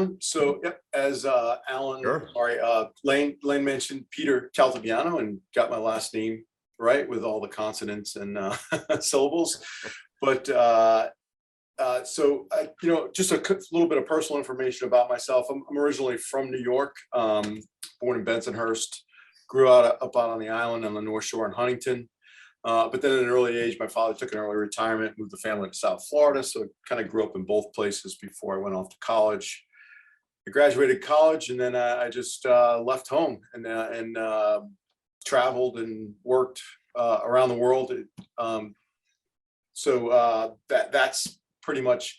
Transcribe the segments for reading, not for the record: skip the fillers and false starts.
everyone. So yep, as Sure. Lane mentioned, Peter Caltabiano, and got my last name right with all the consonants and syllables. But just a little bit of personal information about myself. I'm originally from New York, born in Bensonhurst, grew up out on the island on the North Shore in Huntington. But then at an early age, my father took an early retirement, moved the family to South Florida. So I kind of grew up in both places before I went off to college. I graduated college, and then I just left home and traveled and worked around the world. That's pretty much,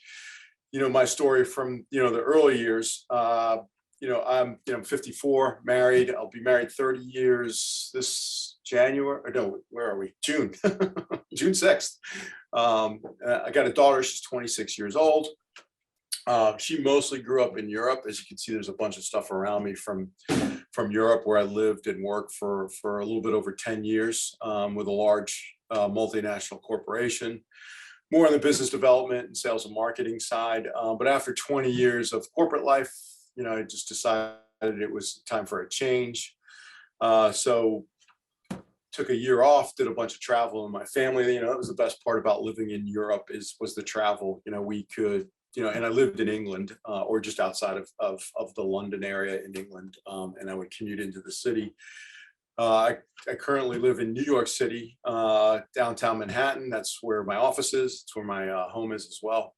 my story from, the early years. I'm 54, married. I'll be married 30 years this January. Or no, where are we? June, June 6th. I got a daughter. She's 26 years old. She mostly grew up in Europe. As you can see, there's a bunch of stuff around me from Europe, where I lived and worked for a little bit over 10 years with a large multinational corporation, more on the business development and sales and marketing side. But after 20 years of corporate life, I just decided it was time for a change. So took a year off, did a bunch of travel, and my family, that was the best part about living in Europe was the travel. We could, and I lived in England, or just outside of the London area in England, and I would commute into the city. I currently live in New York City, downtown Manhattan. That's where my office is. It's where my home is as well.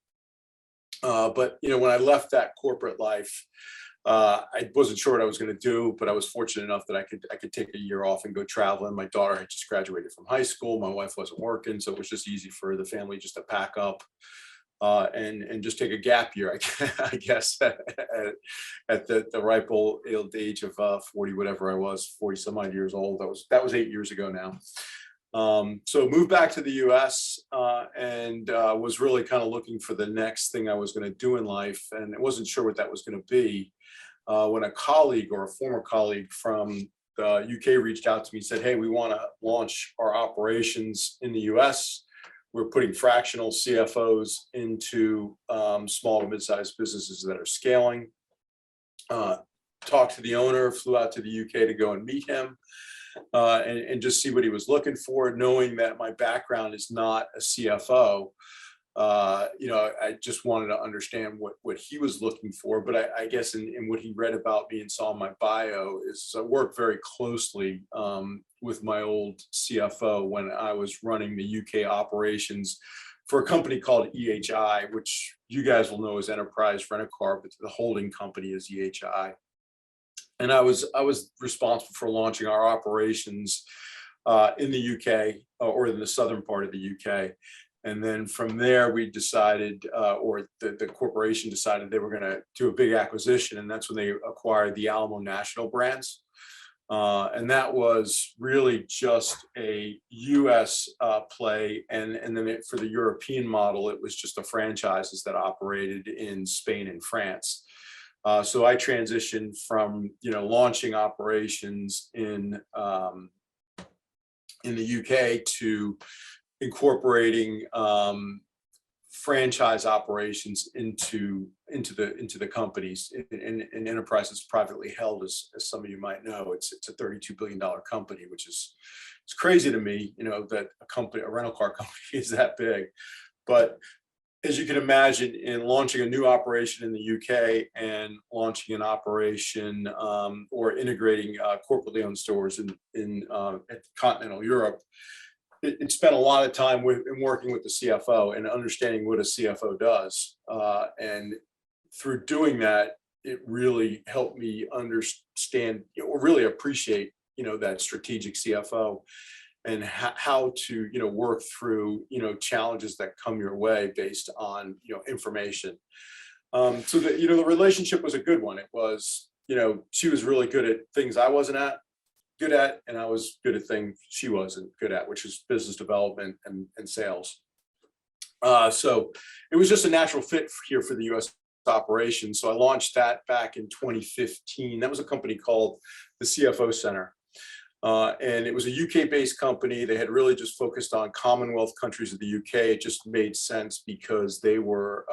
But when I left that corporate life, I wasn't sure what I was going to do, but I was fortunate enough that I could take a year off and go traveling. My daughter had just graduated from high school. My wife wasn't working, so it was just easy for the family just to pack up and just take a gap year, I guess, at the ripe old age of 40, whatever I was, 40 some odd years old. That was 8 years ago now. So moved back to the US and was really kind of looking for the next thing I was going to do in life, and I wasn't sure what that was going to be. When a colleague, or a former colleague from the UK, reached out to me and said, "Hey, we want to launch our operations in the US. We're putting fractional CFOs into small to mid-sized businesses that are scaling." Talked to the owner, flew out to the UK to go and meet him. And just see what he was looking for, knowing that my background is not a CFO. I just wanted to understand what he was looking for. But I guess in what he read about me and saw in my bio is I worked very closely with my old CFO when I was running the UK operations for a company called EHI, which you guys will know as Enterprise Rent-A-Car, but the holding company is EHI. And I was responsible for launching our operations in the UK, or in the southern part of the UK. And then from there, we decided, or the corporation decided, they were going to do a big acquisition. And that's when they acquired the Alamo National brands. And that was really just a US play. And then for the European model, it was just the franchises that operated in Spain and France. So I transitioned from, launching operations in the UK to incorporating franchise operations into the companies. And Enterprise is privately held, as some of you might know. It's a $32 billion company, which it's crazy to me, that a rental car company is that big. But as you can imagine, in launching a new operation in the UK and launching an operation or integrating corporately owned stores in continental Europe, it spent a lot of time in working with the CFO and understanding what a CFO does. And through doing that, it really helped me understand, or really appreciate, that strategic CFO. And how to, work through, challenges that come your way based on, information. So that, the relationship was a good one. It was, she was really good at things I wasn't good at, and I was good at things she wasn't good at, which is business development and sales. So it was just a natural fit here for the US operation. So I launched that back in 2015. That was a company called the CFO Center. And it was a UK-based company. They had really just focused on Commonwealth countries of the UK. It just made sense because they were,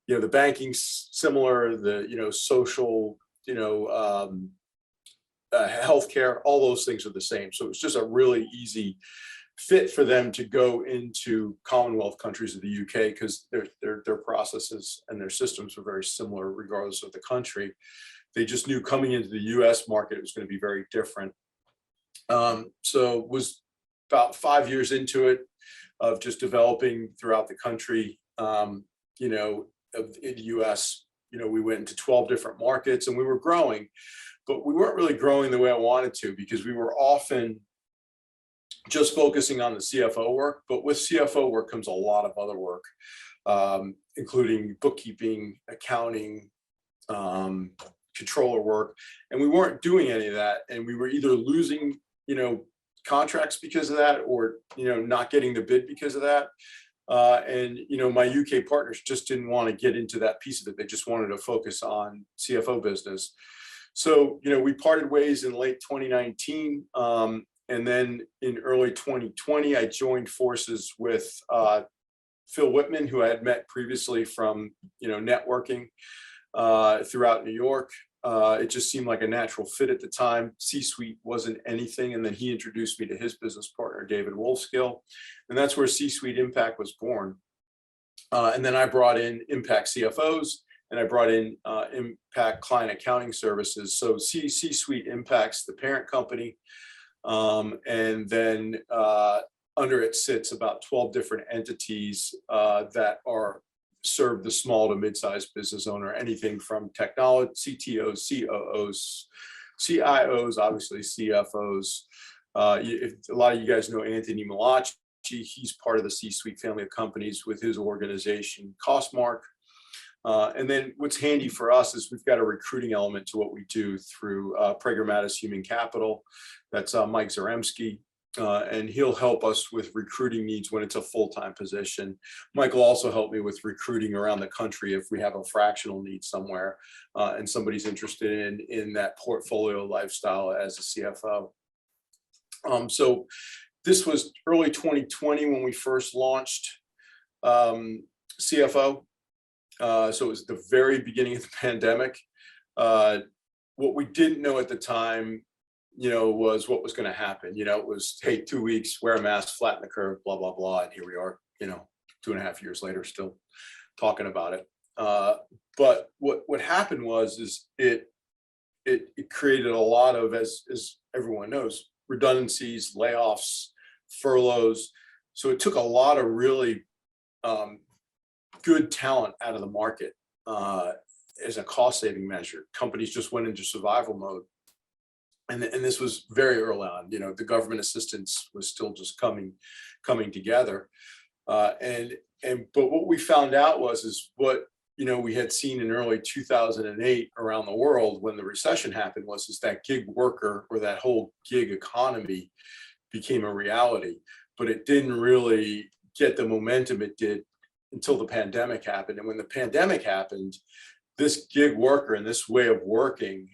the banking's similar, the, social, healthcare, all those things are the same. So it's just a really easy fit for them to go into Commonwealth countries of the UK, because their processes and their systems are very similar regardless of the country. They just knew coming into the US market, it was going to be very different. So was about 5 years into it, of just developing throughout the country. In the US, we went into 12 different markets and we were growing, but we weren't really growing the way I wanted to, because we were often just focusing on the CFO work. But with CFO work comes a lot of other work, including bookkeeping, accounting, controller work, and we weren't doing any of that. And we were either losing, contracts because of that, or, not getting the bid because of that. And, my UK partners just didn't want to get into that piece of it. They just wanted to focus on CFO business. So, we parted ways in late 2019. And then in early 2020, I joined forces with Phil Whitman, who I had met previously from, networking throughout New York. It just seemed like a natural fit at the time. C-Suite wasn't anything. And then he introduced me to his business partner, David Wolfskill. And that's where C-Suite Impact was born. And then I brought in Impact CFOs, and I brought in Impact Client Accounting Services. So C-Suite Impact's the parent company. And then under it sits about 12 different entities that serve the small to mid-sized business owner, anything from technology, CTOs, COOs, CIOs, obviously CFOs. If a lot of you guys know Anthony Malachi, he's part of the C-Suite family of companies with his organization, Costmark. And then what's handy for us is we've got a recruiting element to what we do through Prager Mattis Human Capital. That's Mike Zaremski. And he'll help us with recruiting needs when it's a full-time position. Mike will also help me with recruiting around the country if we have a fractional need somewhere and somebody's interested in that portfolio lifestyle as a CFO. So this was early 2020 when we first launched CFO. So it was the very beginning of the pandemic. What we didn't know at the time, was what was going to happen. It was, hey, 2 weeks, wear a mask, flatten the curve, blah, blah, blah. And here we are, 2.5 years later, still talking about it. But what happened is it created a lot of, as everyone knows, redundancies, layoffs, furloughs. So it took a lot of really good talent out of the market as a cost saving measure. Companies just went into survival mode. And this was very early on. The government assistance was still just coming together. But what we found out is what we had seen in early 2008 around the world when the recession happened is that gig worker, or that whole gig economy, became a reality. But it didn't really get the momentum it did until the pandemic happened. And when the pandemic happened, this gig worker and this way of working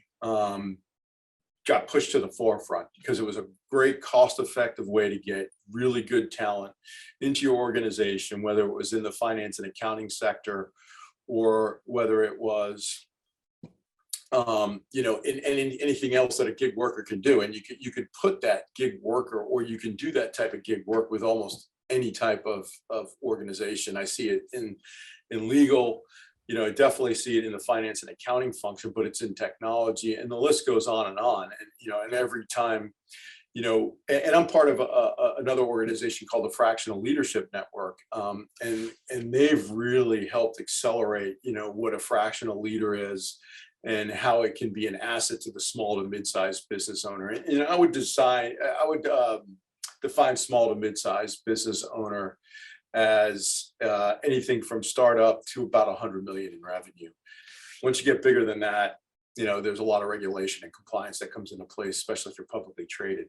got pushed to the forefront, because it was a great cost-effective way to get really good talent into your organization, whether it was in the finance and accounting sector, or whether it was, in anything else that a gig worker can do. And you could put that gig worker, or you can do that type of gig work with almost any type of organization. I see it in legal. I definitely see it in the finance and accounting function, but it's in technology, and the list goes on and on. And, and every time, and I'm part of another organization called the Fractional Leadership Network. And they've really helped accelerate, what a fractional leader is and how it can be an asset to the small to mid-sized business owner. And I would define small to mid-sized business owner as anything from startup to about 100 million in revenue. Once you get bigger than that, there's a lot of regulation and compliance that comes into place, especially if you're publicly traded.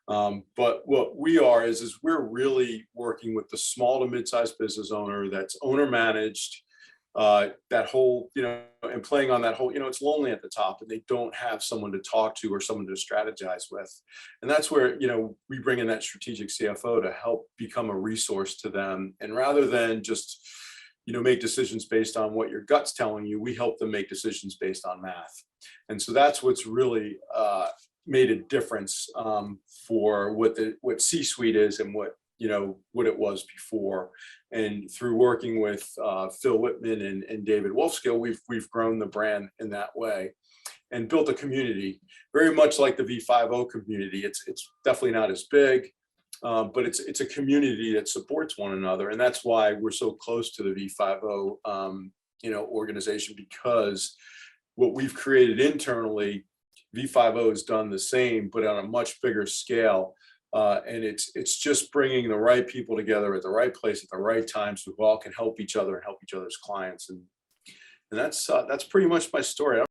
But what we are is we're really working with the small to mid-sized business owner that's owner managed, that whole, and playing on that whole, it's lonely at the top and they don't have someone to talk to or someone to strategize with. And that's where, we bring in that strategic CFO to help become a resource to them. And rather than just, make decisions based on what your gut's telling you. We help them make decisions based on math. And so that's what's really made a difference for what C-suite is and what it was before. And through working with Phil Whitman and David Wolfskill, we've grown the brand in that way and built a community very much like the V5O community. It's definitely not as big, but it's a community that supports one another. And that's why we're so close to the V5O organization, because what we've created internally, V5O has done the same, but on a much bigger scale. And it's just bringing the right people together at the right place at the right time, so we all can help each other and help each other's clients. And that's pretty much my story.